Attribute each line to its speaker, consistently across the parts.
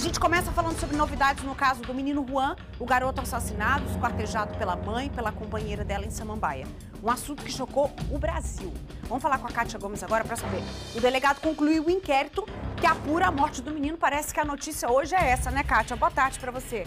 Speaker 1: A gente começa falando sobre novidades no caso do menino Juan, o garoto assassinado, esquartejado pela mãe e pela companheira dela em Samambaia. Um assunto que chocou o Brasil. Vamos falar com a Kátia Gomes agora para saber. O delegado concluiu o inquérito que apura a morte do menino. Parece que a notícia hoje é essa, né, Kátia? Boa tarde para você.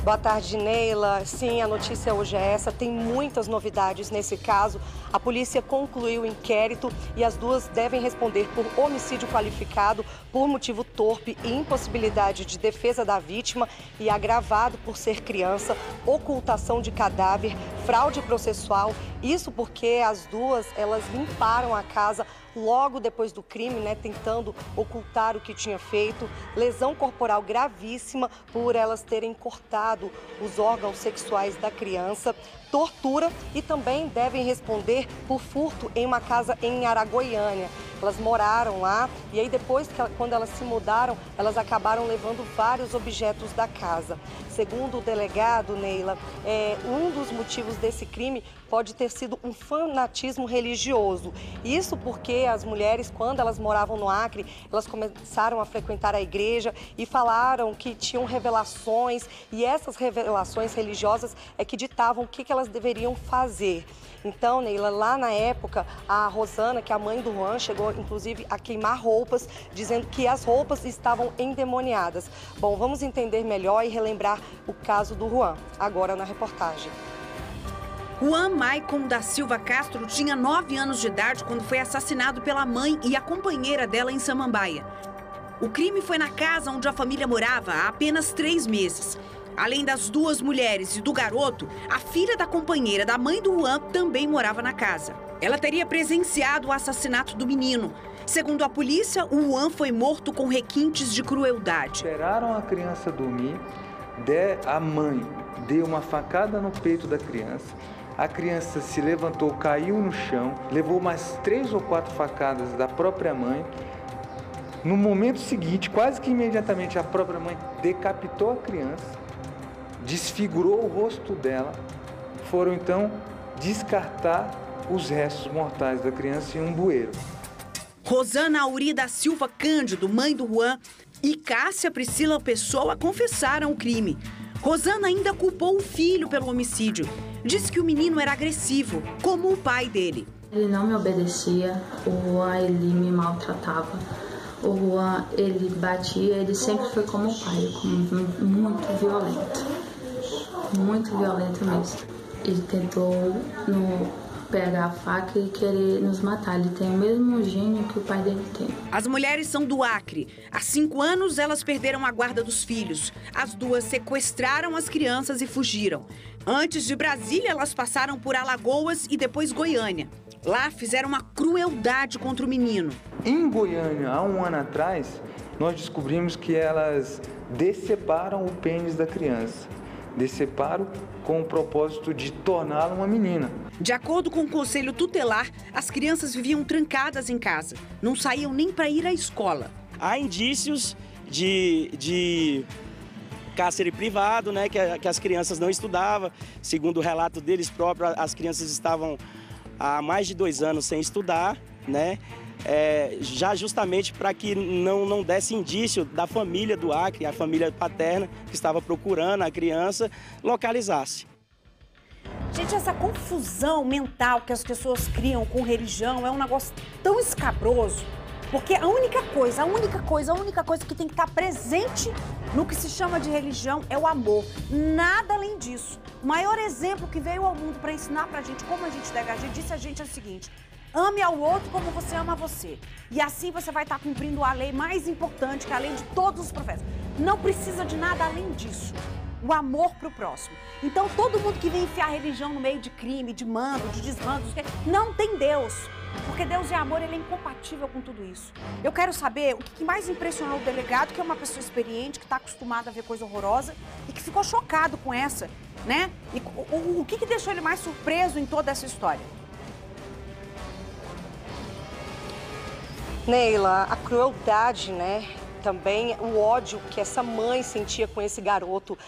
Speaker 2: Boa tarde, Neila. Sim, a notícia hoje é essa. Tem muitas novidades nesse caso. A polícia concluiu o inquérito e as duas devem responder por homicídio qualificado, por motivo torpe e impossibilidade de defesa da vítima e agravado por ser criança, ocultação de cadáver, fraude processual. Isso porque as duas, elas limparam a casa logo depois do crime, né, tentando ocultar o que tinha feito, lesão corporal gravíssima por elas terem cortado os órgãos sexuais da criança, tortura e também devem responder por furto em uma casa em Araguaiânia. Elas moraram lá e aí depois, quando elas se mudaram, elas acabaram levando vários objetos da casa. Segundo o delegado, Neila, um dos motivos desse crime pode ter sido um fanatismo religioso. Isso porque as mulheres, quando elas moravam no Acre, elas começaram a frequentar a igreja e falaram que tinham revelações e essas revelações religiosas é que ditavam o que elas deveriam fazer. Então, Neila, lá na época, a Rosana, que é a mãe do Juan, chegou inclusive a queimar roupas, dizendo que as roupas estavam endemoniadas. Bom, vamos entender melhor e relembrar o caso do Juan, agora na reportagem.
Speaker 1: Juan Maicon da Silva Castro tinha 9 anos de idade quando foi assassinado pela mãe e a companheira dela em Samambaia. O crime foi na casa onde a família morava há apenas 3 meses. Além das duas mulheres e do garoto, a filha da companheira da mãe do Juan também morava na casa. Ela teria presenciado o assassinato do menino. Segundo a polícia, o Juan foi morto com requintes de crueldade.
Speaker 3: Esperaram a criança dormir, a mãe deu uma facada no peito da criança. A criança se levantou, caiu no chão, levou mais 3 ou 4 facadas da própria mãe. No momento seguinte, quase que imediatamente, a própria mãe decapitou a criança, desfigurou o rosto dela, foram então descartar os restos mortais da criança em um bueiro.
Speaker 1: Rosana Auri da Silva Cândido, mãe do Juan, e Cássia Priscila Pessoa confessaram o crime. Rosana ainda culpou o filho pelo homicídio. Disse que o menino era agressivo, como o pai dele.
Speaker 4: Ele não me obedecia, o Juan, ele me maltratava. O Juan, ele batia, ele sempre foi como o pai, muito violento. Muito violento mesmo. Ele tentou pegar a faca e querer nos matar. Ele tem o mesmo gênio que o pai dele tem.
Speaker 1: As mulheres são do Acre. Há 5 anos, elas perderam a guarda dos filhos. As duas sequestraram as crianças e fugiram. Antes de Brasília, elas passaram por Alagoas e depois Goiânia. Lá fizeram uma crueldade contra o menino.
Speaker 3: Em Goiânia, há 1 ano atrás, nós descobrimos que elas deceparam o pênis da criança. Deceparam com o propósito de torná-la uma menina.
Speaker 1: De acordo com o conselho tutelar, as crianças viviam trancadas em casa. Não saíam nem para ir à escola.
Speaker 5: Há indícios de cárcere privado, né, que as crianças não estudavam. Segundo o relato deles próprios, as crianças estavam há mais de 2 anos sem estudar, né? Já justamente para que não desse indício da família do Acre, a família paterna que estava procurando a criança, localizasse.
Speaker 1: Gente, essa confusão mental que as pessoas criam com religião é um negócio tão escabroso, porque a única coisa que tem que estar presente no que se chama de religião é o amor, nada além disso. O maior exemplo que veio ao mundo para ensinar pra gente como a gente deve agir, disse a gente o seguinte: ame ao outro como você ama você. E assim você vai estar cumprindo a lei mais importante, que é a lei de todos os profetas. Não precisa de nada além disso. O amor pro próximo. Então, todo mundo que vem enfiar a religião no meio de crime, de mando, de desmando, não tem Deus. Porque Deus é amor, ele é incompatível com tudo isso. Eu quero saber o que mais impressionou o delegado, que é uma pessoa experiente, que está acostumada a ver coisa horrorosa e que ficou chocado com essa, né? E o que deixou ele mais surpreso em toda essa história?
Speaker 2: Neila, a crueldade, né, também o ódio que essa mãe sentia com esse garoto.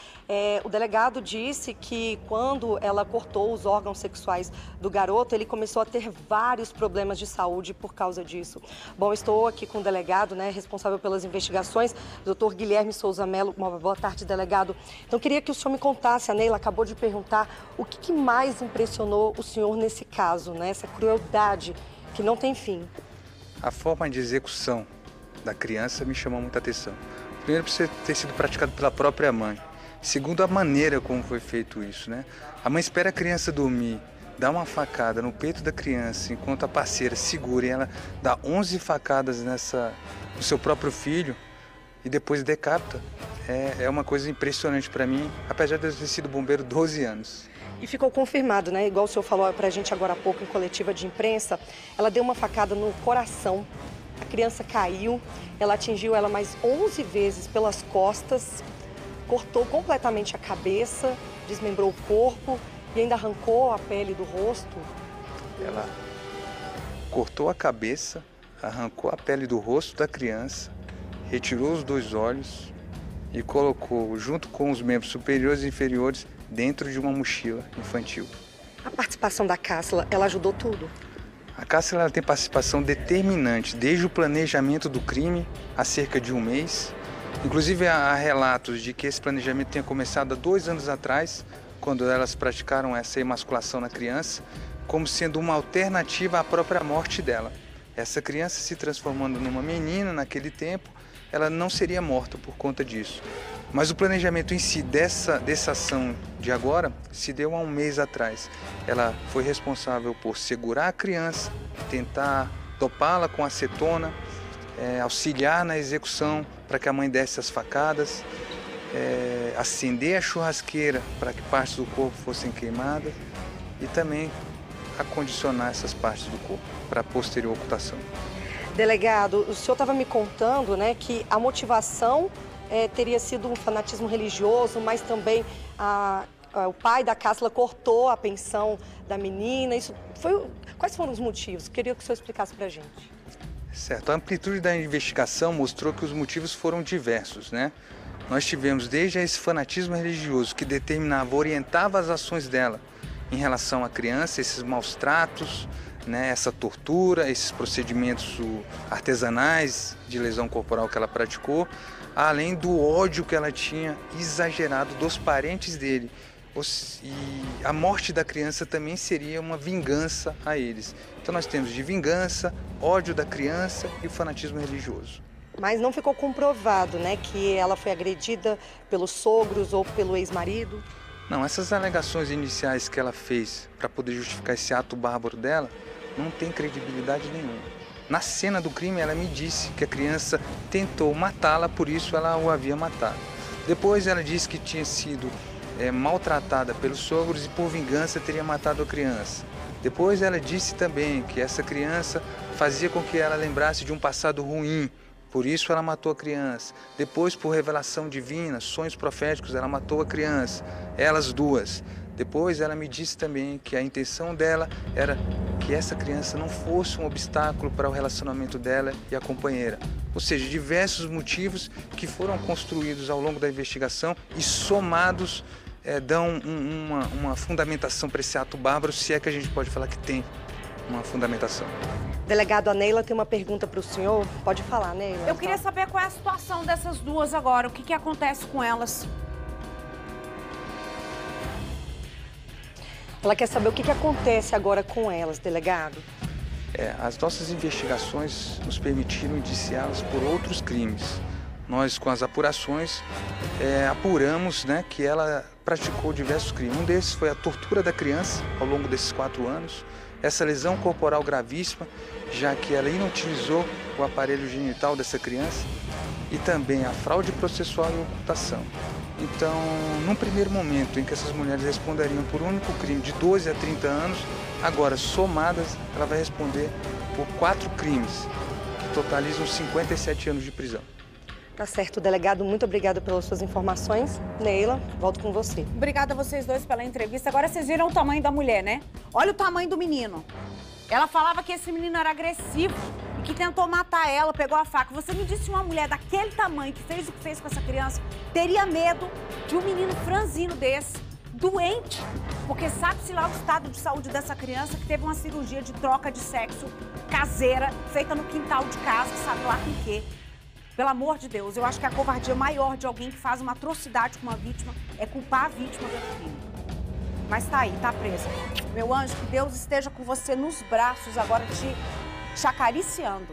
Speaker 2: O delegado disse que quando ela cortou os órgãos sexuais do garoto, ele começou a ter vários problemas de saúde por causa disso. Bom, estou aqui com o delegado, né, responsável pelas investigações, Dr. Guilherme Souza Melo. Uma boa tarde, delegado. Então, queria que o senhor me contasse, a Neila acabou de perguntar, o que mais impressionou o senhor nesse caso, né, essa crueldade que não tem fim.
Speaker 3: A forma de execução da criança me chamou muita atenção. Primeiro, por ter sido praticado pela própria mãe. Segundo, a maneira como foi feito isso, né? A mãe espera a criança dormir, dá uma facada no peito da criança, enquanto a parceira segura e ela dá 11 facadas no seu próprio filho e depois decapita. É uma coisa impressionante para mim, apesar de eu ter sido bombeiro 12 anos.
Speaker 2: E ficou confirmado, né? Igual o senhor falou pra gente agora há pouco em coletiva de imprensa, ela deu uma facada no coração, a criança caiu, ela atingiu ela mais 11 vezes pelas costas, cortou completamente a cabeça, desmembrou o corpo e ainda arrancou a pele do rosto.
Speaker 3: Ela cortou a cabeça, arrancou a pele do rosto da criança, retirou os 2 olhos e colocou, junto com os membros superiores e inferiores, dentro de uma mochila infantil.
Speaker 2: A participação da Cássila, ela ajudou tudo?
Speaker 3: A Cássila tem participação determinante desde o planejamento do crime há cerca de 1 mês. Inclusive há relatos de que esse planejamento tenha começado há 2 anos atrás, quando elas praticaram essa emasculação na criança, como sendo uma alternativa à própria morte dela. Essa criança se transformando numa menina naquele tempo, ela não seria morta por conta disso. Mas o planejamento em si dessa ação de agora se deu há 1 mês atrás. Ela foi responsável por segurar a criança, tentar dopá-la com acetona, auxiliar na execução para que a mãe desse as facadas, acender a churrasqueira para que partes do corpo fossem queimadas e também acondicionar essas partes do corpo para a posterior ocultação.
Speaker 2: Delegado, o senhor estava me contando, né, que a motivação teria sido um fanatismo religioso, mas também o pai da Cássila cortou a pensão da menina. Quais foram os motivos? Queria que o senhor explicasse para a gente.
Speaker 3: Certo. A amplitude da investigação mostrou que os motivos foram diversos, né? Nós tivemos desde esse fanatismo religioso que determinava, orientava as ações dela em relação à criança, esses maus tratos, né, essa tortura, esses procedimentos artesanais de lesão corporal que ela praticou, além do ódio que ela tinha exagerado dos parentes dele. E a morte da criança também seria uma vingança a eles. Então nós temos de vingança, ódio da criança e o fanatismo religioso.
Speaker 2: Mas não ficou comprovado, né, que ela foi agredida pelos sogros ou pelo ex-marido?
Speaker 3: Não, essas alegações iniciais que ela fez para poder justificar esse ato bárbaro dela não tem credibilidade nenhuma. Na cena do crime, ela me disse que a criança tentou matá-la, por isso ela o havia matado. Depois ela disse que tinha sido maltratada pelos sogros e por vingança teria matado a criança. Depois ela disse também que essa criança fazia com que ela lembrasse de um passado ruim, por isso ela matou a criança. Depois, por revelação divina, sonhos proféticos, ela matou a criança, elas duas. Depois ela me disse também que a intenção dela era que essa criança não fosse um obstáculo para o relacionamento dela e a companheira. Ou seja, diversos motivos que foram construídos ao longo da investigação e somados dão uma fundamentação para esse ato bárbaro, se é que a gente pode falar que tem uma fundamentação.
Speaker 2: Delegado, a Neila tem uma pergunta para o senhor. Pode falar, Neila.
Speaker 1: Eu queria saber qual é a situação dessas duas agora, o que acontece com elas.
Speaker 2: Ela quer saber o que acontece agora com elas, delegado.
Speaker 3: As nossas investigações nos permitiram indiciá-las por outros crimes. Nós, com as apurações, apuramos, né, que ela praticou diversos crimes. Um desses foi a tortura da criança ao longo desses 4 anos, essa lesão corporal gravíssima, já que ela inutilizou o aparelho genital dessa criança, e também a fraude processual e ocultação. Então, num primeiro momento em que essas mulheres responderiam por um único crime de 12 a 30 anos, agora somadas, ela vai responder por 4 crimes, que totalizam 57 anos de prisão.
Speaker 2: Tá certo, delegado. Muito obrigada pelas suas informações. Neila, volto com você.
Speaker 1: Obrigada a vocês dois pela entrevista. Agora vocês viram o tamanho da mulher, né? Olha o tamanho do menino. Ela falava que esse menino era agressivo que tentou matar ela, pegou a faca. Você me disse uma mulher daquele tamanho que fez o que fez com essa criança, teria medo de um menino franzino desse, doente, porque sabe-se lá o estado de saúde dessa criança que teve uma cirurgia de troca de sexo caseira, feita no quintal de casa, sabe lá com o quê. Pelo amor de Deus, eu acho que a covardia maior de alguém que faz uma atrocidade com uma vítima é culpar a vítima do crime. Mas tá aí, tá presa. Meu anjo, que Deus esteja com você nos braços agora te acariciando.